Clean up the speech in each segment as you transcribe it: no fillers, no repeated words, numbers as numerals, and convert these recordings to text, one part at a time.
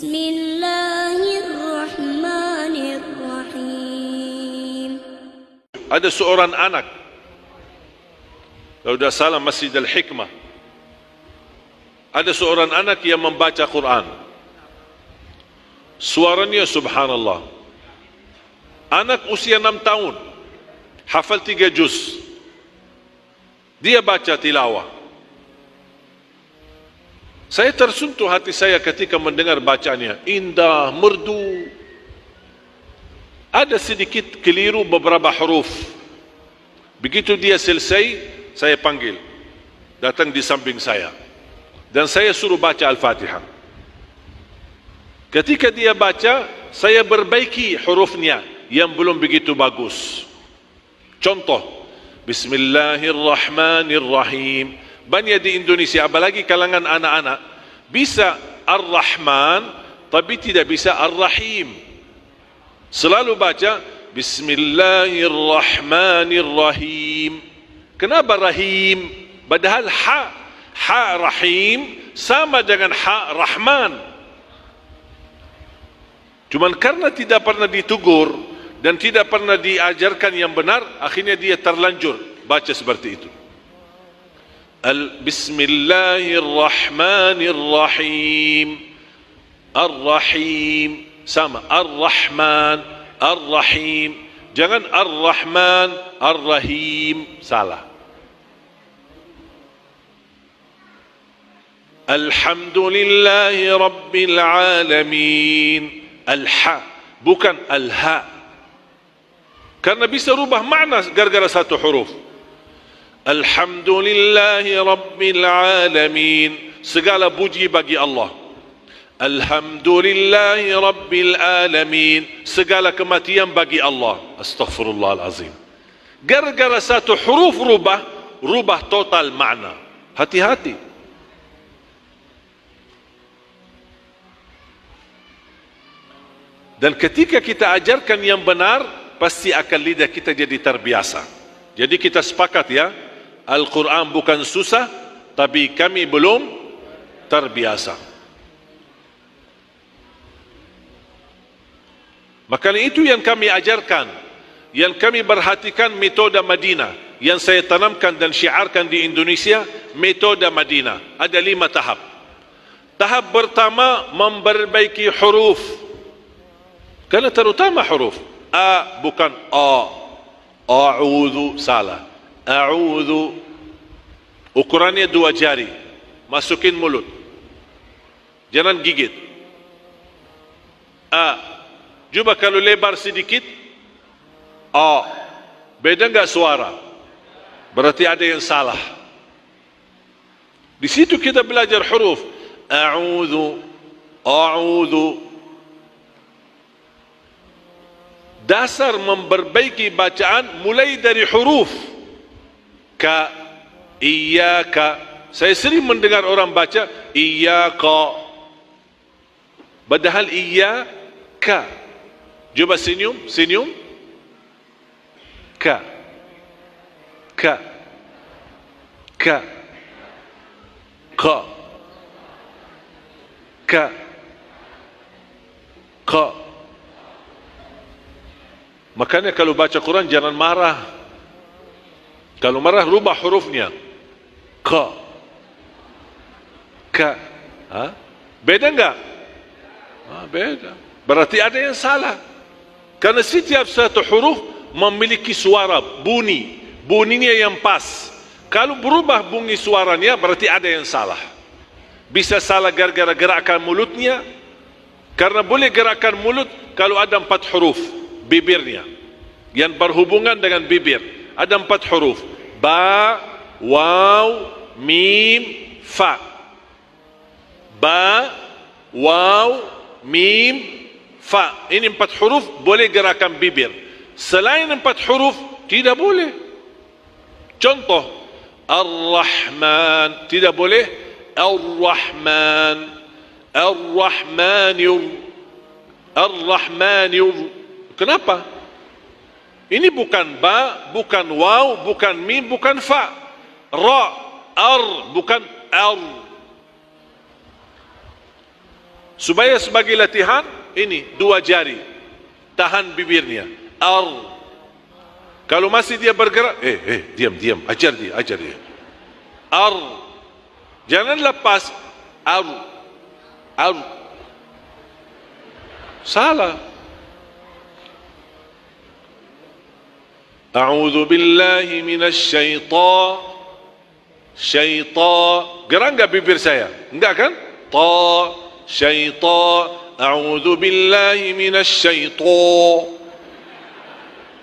Bismillahirrahmanirrahim. Ada seorang anak Lauda Salam Masjid Al-Hikmah. Ada seorang anak yang membaca Quran. Suaranya subhanallah. Anak usia 6 tahun, hafal 3 juz. Dia baca tilawah. Saya tersentuh hati saya ketika mendengar bacaannya. Indah, merdu. Ada sedikit keliru beberapa huruf. Begitu dia selesai, saya panggil, datang di samping saya, dan saya suruh baca Al-Fatihah. Ketika dia baca, saya perbaiki hurufnya yang belum begitu bagus. Contoh, Bismillahirrahmanirrahim. Banyak di Indonesia, apalagi kalangan anak-anak, bisa Ar-Rahman, tapi tidak bisa Ar-Rahim. Selalu baca Bismillahirrahmanirrahim. Kenapa Rahim? Padahal ha Rahim sama dengan ha Rahman. Cuman karena tidak pernah ditegur dan tidak pernah diajarkan yang benar, akhirnya dia terlanjur baca seperti itu. Bismillahirrahmanirrahim. Ar-Rahim sama Ar-Rahman, Ar-Rahim. Jangan Ar-Rahman, Ar-Rahim, salah. Alhamdulillahi Rabbil Alamin. Al-Ha, bukan Al-Ha. Karena bisa rubah makna gara-gara satu huruf. Alhamdulillahi Rabbil Alamin. Segala puji bagi Allah. Alhamdulillahi Rabbil Alamin. Segala kematian bagi Allah. Astaghfirullahalazim. Gara-gara satu huruf rubah total makna. Hati-hati. Dan ketika kita ajarkan yang benar, pasti akan lidah kita jadi terbiasa. Jadi kita sepakat ya, Al-Quran bukan susah, tapi kami belum terbiasa. Maka itu yang kami ajarkan, yang kami perhatikan metode Madinah, yang saya tanamkan dan syiarkan di Indonesia, metode Madinah. Ada 5 tahap. Tahap pertama, memperbaiki huruf. Karena terutama huruf A bukan A. A'udhu, salah. A'udhu, ukurannya 2 jari, masukin mulut, jangan gigit. A, coba kalau lebar sedikit. A, beda enggak suara? Berarti ada yang salah. Di situ kita belajar huruf. A'udhu, A'udhu. Dasar memperbaiki bacaan mulai dari huruf. Ka, Iyaka. Saya sering mendengar orang baca Iyaka, padahal Iyaka. Coba senyum. Ka, Ka, Ka, Ka, Ka, Ka. Makanya kalau baca Quran jangan marah. Kalau marah rubah hurufnya. Ka, Ka. Beda enggak? Beda. Berarti ada yang salah. Karena setiap satu huruf memiliki suara, bunyi. Bunyinya yang pas. Kalau berubah bunyi suaranya, berarti ada yang salah. Bisa salah gara-gara gerakan mulutnya. Karena boleh gerakan mulut kalau ada 4 huruf. Bibirnya yang berhubungan dengan bibir ada 4 huruf. Ba, waw, mim, fa. Ba, waw, mim, fa. Ini 4 huruf boleh gerakan bibir. Selain 4 huruf tidak boleh. Contoh, Ar-Rahman tidak boleh. Ar-Rahman, Ar-Rahmanir, Ar-Rahmanir. Kenapa? Ini bukan ba, bukan waw, bukan mim, bukan fa. Ra, ar, bukan ar. Supaya sebagai latihan, ini 2 jari. Tahan bibirnya. Kalau masih dia bergerak, diam, ajar dia. Jangan lepas. Salah. A'udzu billahi minasy syaitan. Gerak enggak bibir saya? Enggak kan? Syaitan. A'udzu billahi minasy syaitan.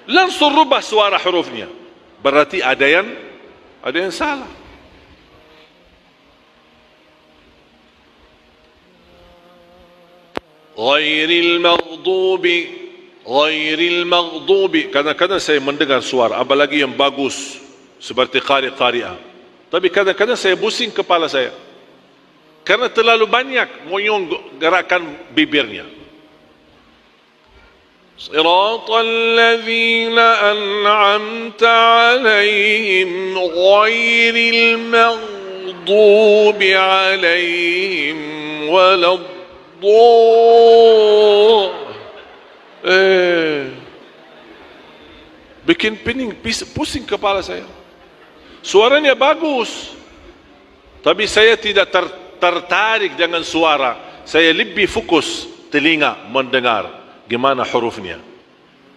Langsung rubah suara hurufnya. Berarti ada yang salah. Ghairil maghdubi. Kadang-kadang saya mendengar suara, apalagi yang bagus seperti qari'ah. Tapi kadang-kadang saya pusing kepala saya karena terlalu banyak ngoyong gerakan bibirnya. Siratal ladzina an'amta 'alaihim ghairil maghdubi 'alaihim bikin pusing kepala saya. Suaranya bagus, tapi saya tidak tertarik dengan suara. Saya lebih fokus telinga mendengar gimana hurufnya.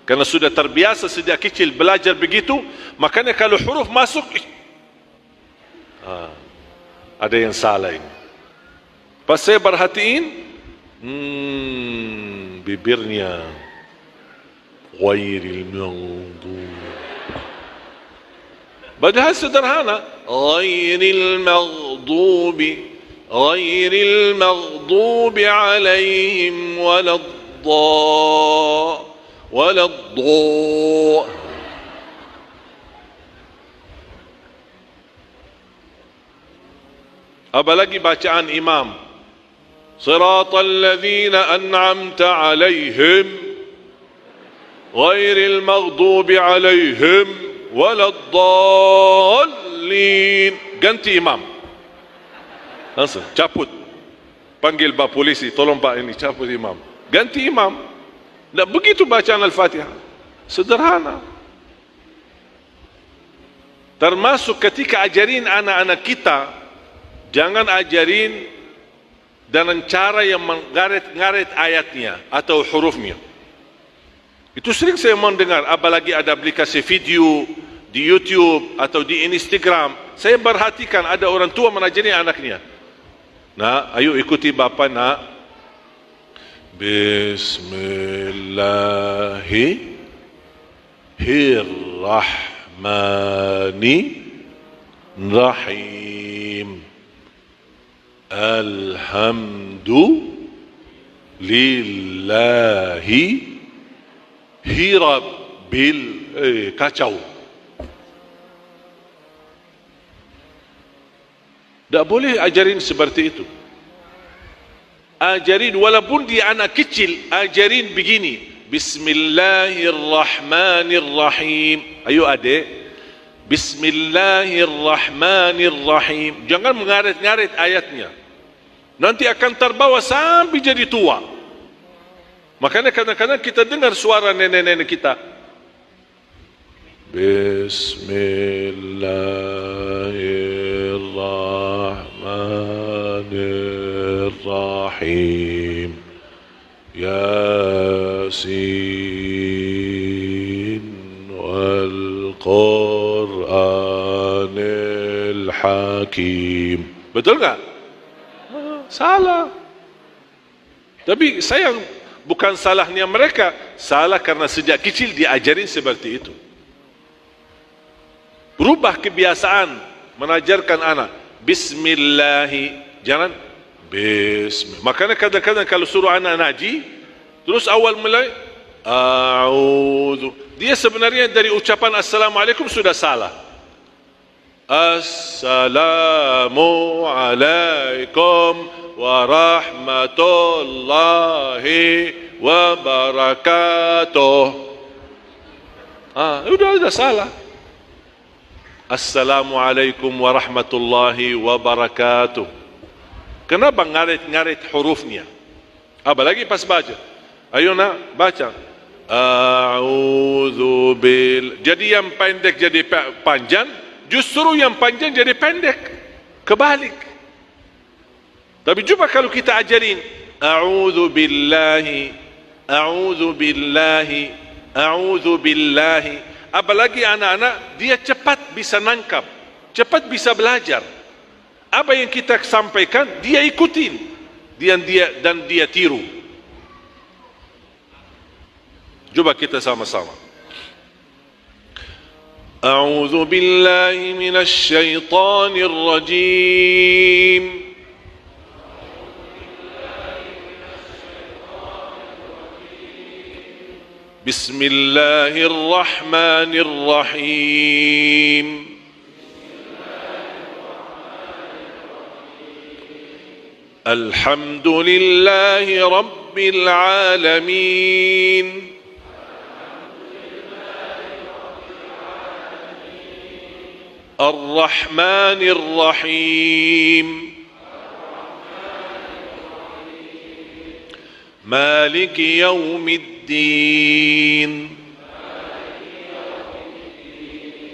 Karena sudah terbiasa sejak kecil belajar begitu, makanya kalau huruf masuk, ada yang salah ini. Pas saya perhatiin, bibirnya ghairil maghdubi. Padahal sederhana, ghairil maghdubi 'alaihim waladdallin. Apalagi bacaan imam, siratal ladzina an'amta 'alaihim ghairil maghdubi 'alaihim waladdallin. Ganti imam, langsung cabut, panggil pak polisi, tolong pak ini cabut imam, ganti imam. Tak begitu bacaan Al-Fatihah, sederhana. Termasuk ketika ajarin anak-anak kita, jangan ajarin dengan cara yang mengaret-ngaret ayatnya atau hurufnya. Itu sering saya mendengar, apalagi ada aplikasi video di YouTube atau di Instagram. Saya perhatikan ada orang tua menajari anaknya. Nah, ayo ikuti bapa nak. Bismillahirrahmanirrahim. Alhamdulillahi Rabbil kacau. Tak boleh ajarin seperti itu. Ajarin walaupun dia anak kecil, ajarin begini, Bismillahirrahmanirrahim. Ayo adik, Bismillahirrahmanirrahim. Jangan mengaret-ngaret ayatnya, nanti akan terbawa sampai jadi tua. Makanya kadang-kadang kita dengar suara nenek-nenek kita, Bismillahirrahmanirrahim. Yasin wal Qur'anil Hakim. Betul tak? Salah. Tapi sayang, bukan salahnya mereka, salah karena sejak kecil diajarin seperti itu. Berubah kebiasaan menajarkan anak Bismillahi, jangan Bismillah. Makanya kadang-kadang kalau suruh anak ngaji, terus awal mulai A'udhu, dia sebenarnya dari ucapan Assalamualaikum sudah salah. Assalamualaikum warahmatullahi wabarakatuh. Sudah salah. Assalamualaikum warahmatullahi wabarakatuh. Kenapa ngarit-ngarit hurufnya? Apa lagi pas baca? Ayo nak baca. A'udzu bil. Jadi yang pendek jadi panjang, justru yang panjang jadi pendek. Kebalik. Tapi cuba kalau kita ajarin a'udzu billahi, a'udzu billahi, a'udzu billahi. Apalagi anak-anak dia cepat bisa nangkap, cepat bisa belajar. Apa yang kita sampaikan dia ikutin, dan dia tiru. Coba kita sama-sama. A'udzu billahi minasy syaithanir rajim. Bismillahirrahmanirrahim. Alhamdulillahi rabbil alamin. Ar-Rahmanir Rahim. Maliki yaumiddin.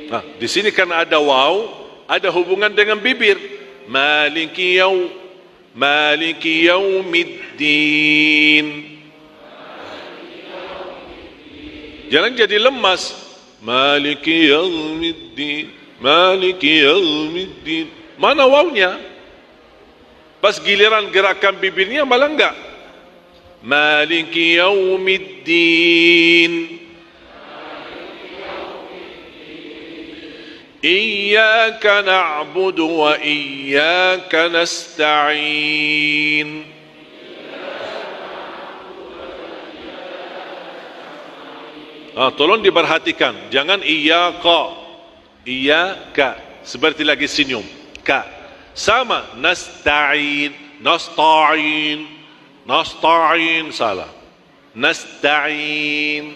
Nah, di sini kan ada waw, ada hubungan dengan bibir. Maliki yaumiddin. Jangan jadi lemas. Maliki yaumiddin. Maliki yaumiddin. Mana wawnya? Pas giliran gerakan bibirnya malah enggak. Maliki yaumiddin. Iyyaka na'budu wa iyyaka nasta'in. Tolong diperhatikan, jangan iyyaka. Iyyaka seperti lagi senyum. Ka sama nasta'in, nasta'in salah. Nasta'in.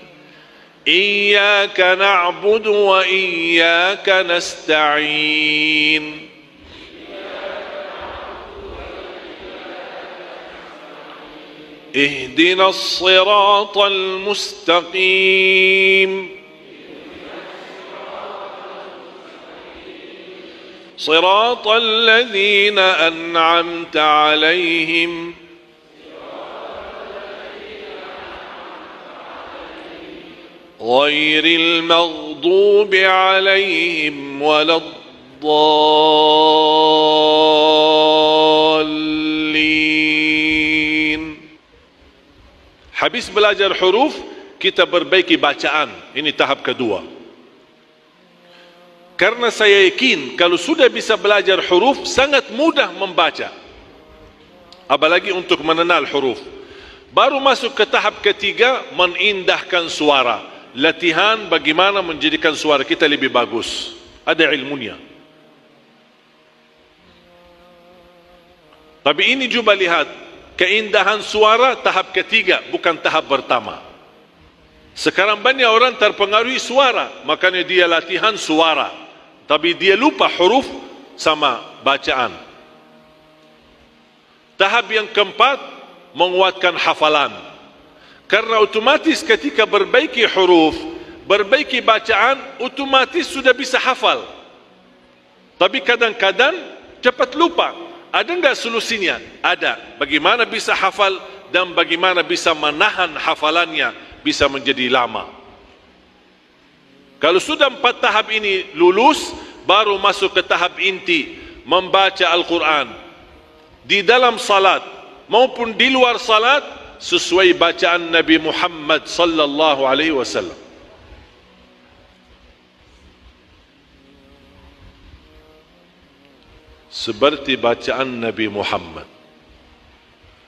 Iyyaka na'budu wa iyyaka nasta'in. Ihdinas siratal mustaqim. صراط الذين أنعمت عليهم غير المغضوب عليهم ولا الضالين. Habis belajar huruf, kita perbaiki bacaan. Ini tahap kedua. Karena saya yakin kalau sudah bisa belajar huruf sangat mudah membaca. Apalagi untuk mengenal huruf. Baru masuk ke tahap ketiga, menindahkan suara. Latihan bagaimana menjadikan suara kita lebih bagus. Ada ilmunya. Tapi ini coba lihat, keindahan suara tahap ketiga, bukan tahap pertama. Sekarang banyak orang terpengaruhi suara, makanya dia latihan suara. Tapi dia lupa huruf sama bacaan. Tahap yang keempat, menguatkan hafalan. Karena otomatis ketika perbaiki huruf, perbaiki bacaan, otomatis sudah bisa hafal. Tapi kadang-kadang cepat lupa. Ada enggak solusinya? Ada. Bagaimana bisa hafal dan bagaimana bisa menahan hafalannya bisa menjadi lama. Kalau sudah 4 tahap ini lulus, baru masuk ke tahap inti, membaca Al-Quran. Di dalam salat maupun di luar salat, sesuai bacaan Nabi Muhammad sallallahu alaihi wasallam. Seperti bacaan Nabi Muhammad.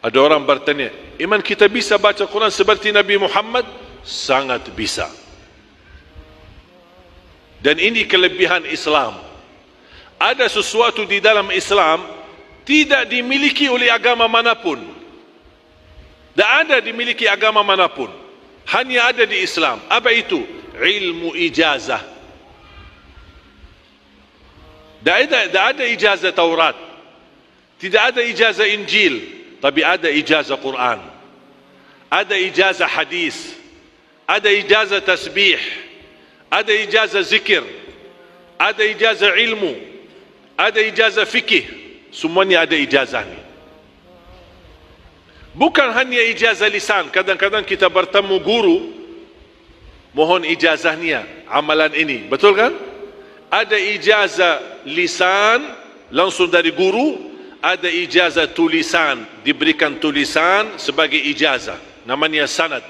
Ada orang bertanya, iman kita bisa baca Quran seperti Nabi Muhammad? Sangat bisa. Dan ini kelebihan Islam. Ada sesuatu di dalam Islam tidak dimiliki oleh agama manapun. Tidak ada dimiliki agama manapun. Hanya ada di Islam. Apa itu? Ilmu ijazah. Tidak ada ijazah Taurat. Tidak ada ijazah Injil. Tapi ada ijazah Quran. ada ijazah hadis, ada ijazah tasbih, ada ijazah zikir, ada ijazah ilmu, ada ijazah fikih. Semuanya ada ijazah ni. Bukan hanya ijazah lisan. Kadang-kadang kita bertemu guru, mohon ijazahnya amalan ini, betul kan? Ada ijazah lisan langsung dari guru, ada ijazah tulisan, diberikan tulisan sebagai ijazah, namanya sanad.